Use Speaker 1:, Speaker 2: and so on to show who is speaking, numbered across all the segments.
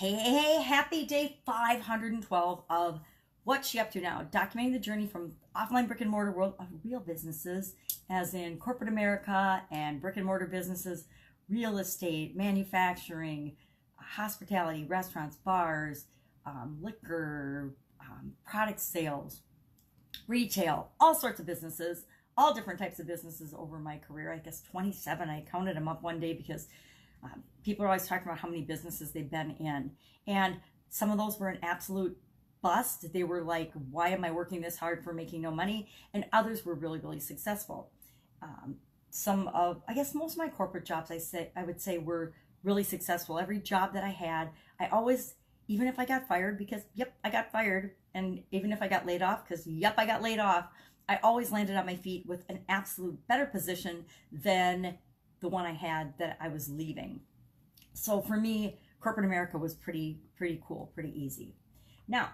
Speaker 1: Hey, happy day 512 of What's She Up To Now, documenting the journey from offline brick and mortar world of real businesses, as in corporate America and brick and mortar businesses, real estate, manufacturing, hospitality, restaurants, bars, liquor, product sales, retail, all sorts of businesses, all different types of businesses over my career. I guess 27. I counted them up one day because people are always talking about how many businesses they've been in. And some of those were an absolute bust. They were like, why am I working this hard for making no money? And others were really, really successful. I guess most of my corporate jobs, I would say were really successful. Every job that I had, I always, even if I got fired, because yep, I got fired. And even if I got laid off, because yep, I got laid off, I always landed on my feet with an absolute better position than the one I had that I was leaving. So for me, corporate America was pretty cool, pretty easy. Now,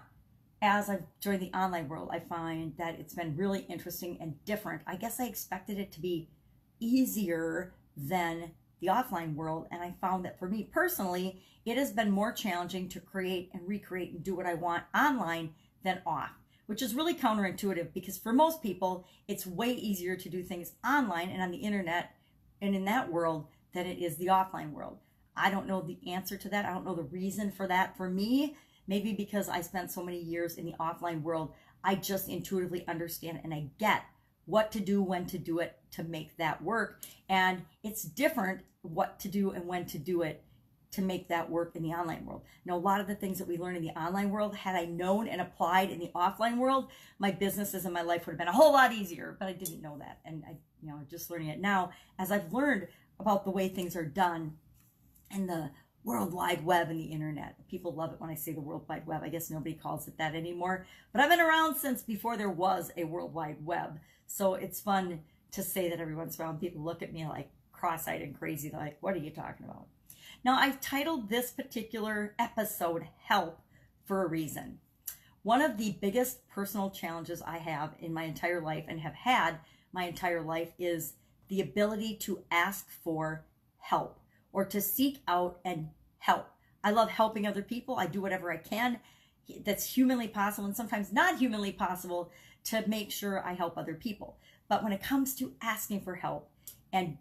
Speaker 1: as I've joined the online world, I find that it's been really interesting and different. I guess I expected it to be easier than the offline world, and I found that for me personally, it has been more challenging to create and recreate and do what I want online than off, which is really counterintuitive because for most people, it's way easier to do things online and on the internet and in that world than it is the offline world. I don't know the answer to that. I don't know the reason for that. For me, maybe because I spent so many years in the offline world, I just intuitively understand and I get what to do, when to do it to make that work. And it's different what to do and when to do it to make that work in the online world. Now, a lot of the things that we learn in the online world, had I known and applied in the offline world, my businesses and my life would have been a whole lot easier, but I didn't know that. And just learning it now as I've learned about the way things are done in the World Wide Web and the internet. People love it when I say the World Wide Web. I guess nobody calls it that anymore, but I've been around since before there was a World Wide Web. So it's fun to say that every once in a while. People look at me like cross-eyed and crazy. They're like, what are you talking about? Now, I've titled this particular episode Help for a reason. One of the biggest personal challenges I have in my entire life and have had my entire life is the ability to ask for help or to seek out and help. I love helping other people. I do whatever I can that's humanly possible and sometimes not humanly possible to make sure I help other people. But when it comes to asking for help and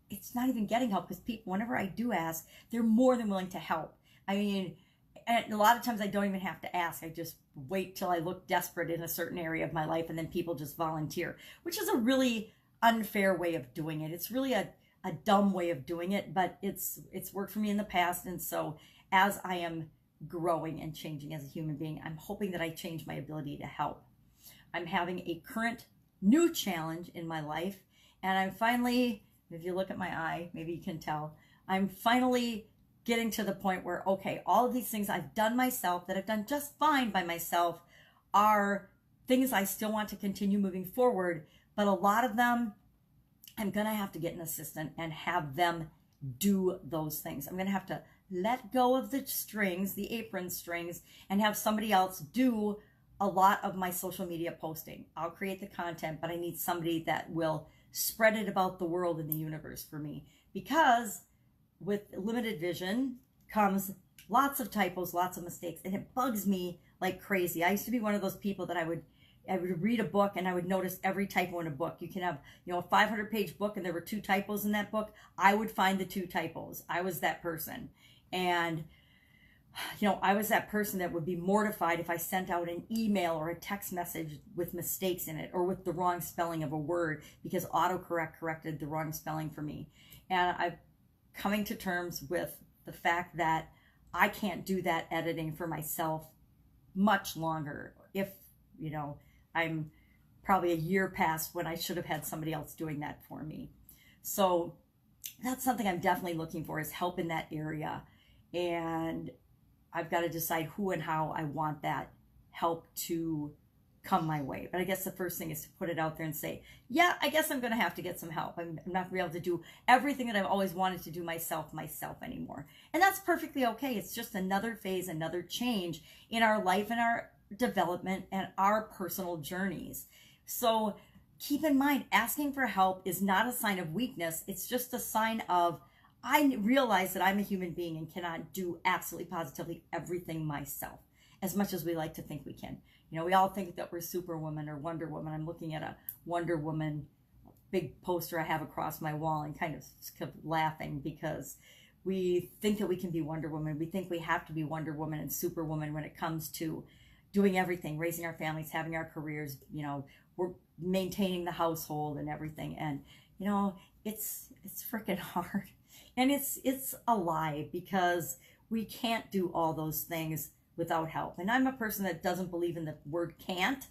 Speaker 1: it's not even getting help, because people, whenever I do ask, they're more than willing to help. I mean, and a lot of times I don't even have to ask. I just wait till I look desperate in a certain area of my life and then people just volunteer, which is a really unfair way of doing it. It's really a dumb way of doing it, but it's worked for me in the past. And so as I am growing and changing as a human being, I'm hoping that I change my ability to help. I'm having a current new challenge in my life, and I'm finally, if you look at my eye, maybe you can tell, I'm finally getting to the point where, okay, all of these things I've done myself that I've done just fine by myself are things I still want to continue moving forward, but a lot of them, I'm going to have to get an assistant and have them do those things. I'm going to have to let go of the strings, the apron strings, and have somebody else do a lot of my social media posting. I'll create the content, but I need somebody that will spread it about the world and the universe for me, because with limited vision comes lots of typos, lots of mistakes, and it bugs me like crazy. I used to be one of those people that I would read a book and I would notice every typo in a book. You can have, a 500-page book and there were 2 typos in that book. I would find the 2 typos. I was that person. And I was that person that would be mortified if I sent out an email or a text message with mistakes in it or with the wrong spelling of a word, because autocorrect corrected the wrong spelling for me. And I'm coming to terms with the fact that I can't do that editing for myself much longer. If, I'm probably a year past when I should have had somebody else doing that for me. So that's something I'm definitely looking for, is help in that area. And I've got to decide who and how I want that help to come my way. But I guess the first thing is to put it out there and say, yeah, I guess I'm going to have to get some help. I'm not going to be able to do everything that I've always wanted to do myself anymore. And that's perfectly okay. It's just another phase, another change in our life and our development and our personal journeys. So keep in mind, asking for help is not a sign of weakness. It's just a sign of, I realize that I'm a human being and cannot do absolutely positively everything myself, as much as we like to think we can. You know, we all think that we're Superwoman or Wonder Woman. I'm looking at a Wonder Woman big poster I have across my wall and kind of laughing because we think that we can be Wonder Woman. We think we have to be Wonder Woman and Superwoman when it comes to doing everything, raising our families, having our careers, you know, we're maintaining the household and everything. And, you know, it's freaking hard. And it's a lie, because we can't do all those things without help. And I'm a person that doesn't believe in the word can't,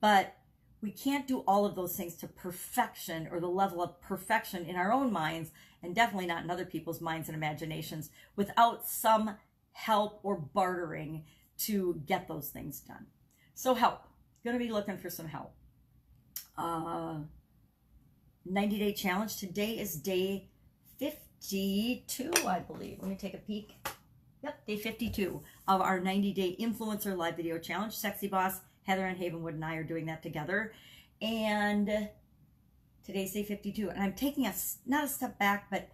Speaker 1: but we can't do all of those things to perfection, or the level of perfection in our own minds, and definitely not in other people's minds and imaginations, without some help or bartering to get those things done. So help. Going to be looking for some help. 90-day challenge. Today is day 52, I believe. Let me take a peek. Yep, day 52 of our 90-day influencer live video challenge. Sexy Boss Heather and Havenwood and I are doing that together. And today's day 52. And I'm taking not a step back, but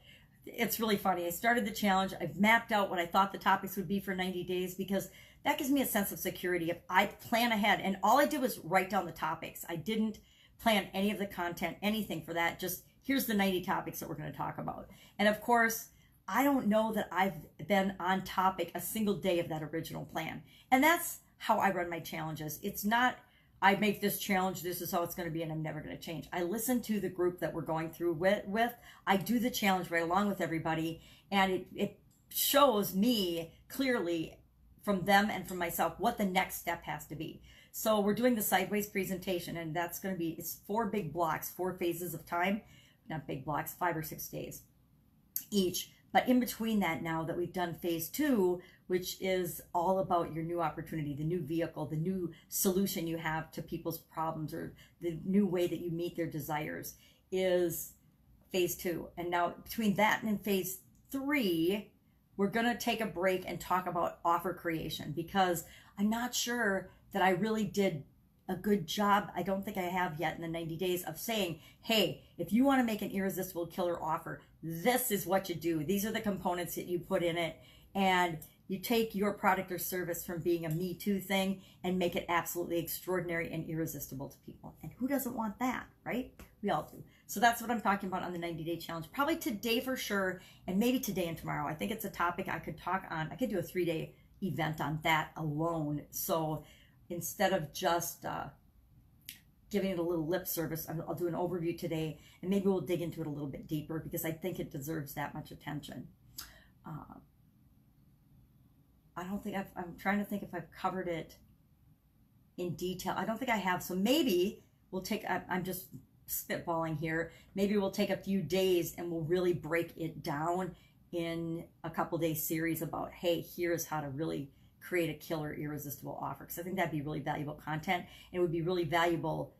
Speaker 1: it's really funny. I started the challenge. I've mapped out what I thought the topics would be for 90 days, because that gives me a sense of security if I plan ahead. And all I did was write down the topics. I didn't plan any of the content, anything for that. Just here's the 90 topics that we're going to talk about. And of course, I don't know that I've been on topic a single day of that original plan. And that's how I run my challenges. It's not, I make this challenge, this is how it's going to be, and I'm never going to change. I listen to the group that we're going through with. I do the challenge right along with everybody, and it shows me clearly from them and from myself what the next step has to be. So we're doing the sideways presentation, and that's going to be, it's 4 big blocks, 4 phases of time, not big blocks, 5 or 6 days each. But in between that, now that we've done phase 2, which is all about your new opportunity, the new vehicle, the new solution you have to people's problems, or the new way that you meet their desires, is phase 2. And now between that and phase 3, we're going to take a break and talk about offer creation, because I'm not sure that I really did a good job. I don't think I have yet in the 90 days of saying, hey, if you want to make an irresistible killer offer, this is what you do. These are the components that you put in it. And you take your product or service from being a Me Too thing and make it absolutely extraordinary and irresistible to people. And who doesn't want that, right? We all do. So that's what I'm talking about on the 90-day challenge. Probably today for sure, and maybe today and tomorrow. I think it's a topic I could talk on. I could do a 3-day event on that alone. So instead of just giving it a little lip service, I'll do an overview today, and maybe we'll dig into it a little bit deeper, because I think it deserves that much attention. I don't think I'm trying to think if I've covered it in detail. I don't think I have. So maybe we'll take, I'm just spitballing here. Maybe we'll take a few days and we'll really break it down in a couple day series about, hey, here's how to really create a killer irresistible offer. Because I think that'd be really valuable content. And it would be really valuable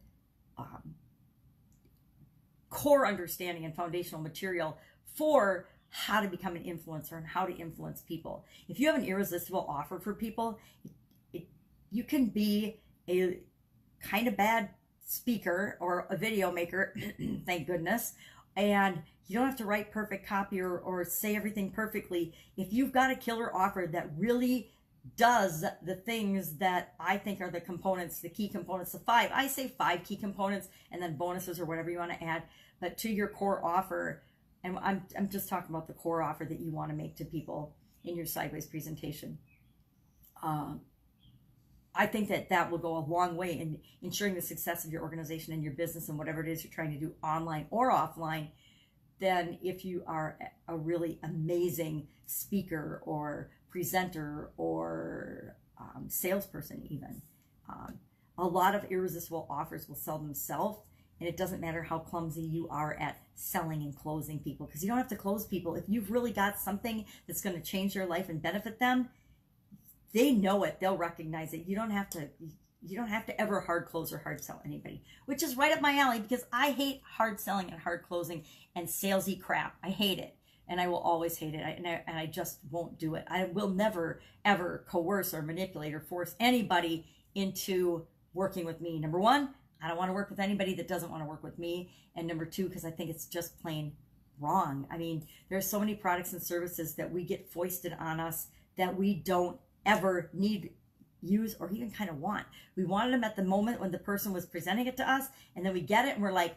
Speaker 1: core understanding and foundational material for how to become an influencer and how to influence people. If you have an irresistible offer for people, you can be a kind of bad speaker or a video maker, thank goodness, and you don't have to write perfect copy or say everything perfectly. If you've got a killer offer that really does the things that I think are the components, the key components, the 5, I say 5 key components, and then bonuses or whatever you want to add, but to your core offer. And I'm just talking about the core offer that you want to make to people in your sideways presentation. I think that will go a long way in ensuring the success of your organization and your business and whatever it is you're trying to do online or offline, than if you are a really amazing speaker or presenter or salesperson even. A lot of irresistible offers will sell themselves. And it doesn't matter how clumsy you are at selling and closing people, because you don't have to close people. If you've really got something that's going to change their life and benefit them, they know it. They'll recognize it. You don't have to ever hard close or hard sell anybody, which is right up my alley, because I hate hard selling and hard closing and salesy crap. I hate it. And I will always hate it. And I just won't do it. I will never, ever coerce or manipulate or force anybody into working with me. Number 1, I don't want to work with anybody that doesn't want to work with me. And number 2, because I think it's just plain wrong. I mean, there's so many products and services that we get foisted on us that we don't ever need, use, or even kind of want. We wanted them at the moment when the person was presenting it to us, and then we get it and we're like,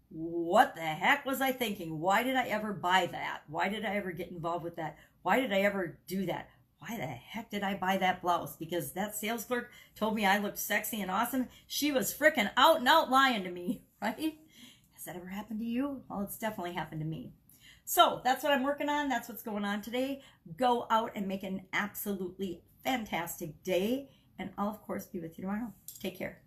Speaker 1: what the heck was I thinking? Why did I ever buy that? Why did I ever get involved with that? Why did I ever do that? Why the heck did I buy that blouse? Because that sales clerk told me I looked sexy and awesome. She was freaking out and out lying to me, right? Has that ever happened to you? Well, it's definitely happened to me. So that's what I'm working on. That's what's going on today. Go out and make an absolutely fantastic day. And I'll, of course, be with you tomorrow. Take care.